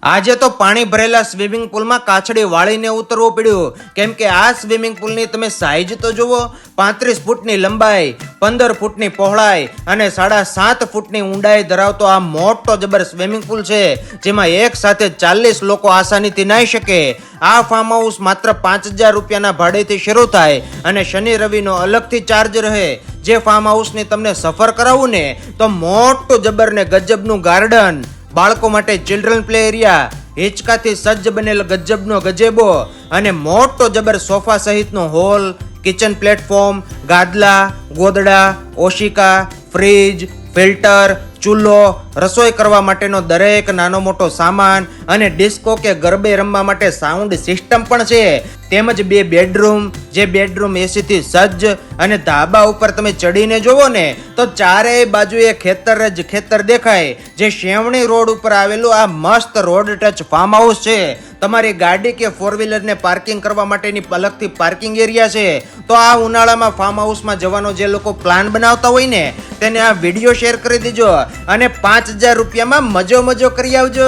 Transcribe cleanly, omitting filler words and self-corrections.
આજે તો પાણી ભરેલા સ્વિમિંગ પુલમાં કાછડી વાળીને ઉતરવું પડ્યું, કેમ કે આ સ્વિમિંગ પુલની તમે સાઈઝ તો જુઓ. 35 ફૂટની લંબાઈ, 15 ફૂટની પહોળાઈ અને 7.5 ફૂટની ઊંડાઈ ધરાવતો આ મોટો જબર સ્વિમિંગ પુલ છે, જેમાં એક સાથે 40 લોકો આસાનીથી નાહી શકે. આ ફાર્મ હાઉસ માત્ર 5,000 રૂપિયાના ભાડેથી શરૂ થાય અને શનિ રવિનો અલગથી ચાર્જ રહે. જે ફાર્મ હાઉસની તમને સફર કરાવું ને, તો મોટું જબર ને ગજબનું ગાર્ડન, બાળકો માટે ચિલ્ડ્રન પ્લે એરિયા, હિંચકાથી સજ્જ બનેલ ગજબનો ગજેબો અને મોટો જબર સોફા સહિતનો હોલ, કિચન પ્લેટફોર્મ, ગાદલા, ગોદડા, ઓશિકા, ફ્રીજ, ફિલ્ટર, ચૂલો, રસોઈ કરવા માટેનો દરેક નાનો મોટો સામાન અને ડિસ્કો કે ગરબે રમવા માટે સાઉન્ડ સિસ્ટમ પણ છે. તેમજ 2 બેડરૂમ, જે બેડરૂમ એસીથી સજ્જ અને ધાબા ઉપર તમે ચડીને જોવો ને, તો ચારેય બાજુએ ખેતર જ ખેતર દેખાય. જે શેવણી રોડ ઉપર આવેલું આ મસ્ત રોડ ટચ ફાર્મ હાઉસ છે. તમારી ગાડી કે 4 વ્હીલરને પાર્કિંગ કરવા માટેની અલગથી પાર્કિંગ એરિયા છે. તો આ ઉનાળામાં ફાર્મ હાઉસમાં જવાનો જે લોકો પ્લાન બનાવતા હોય ને, તેને આ વિડીયો શેર કરી દેજો અને 5,000 રૂપિયામાં મજો કરી આવજો.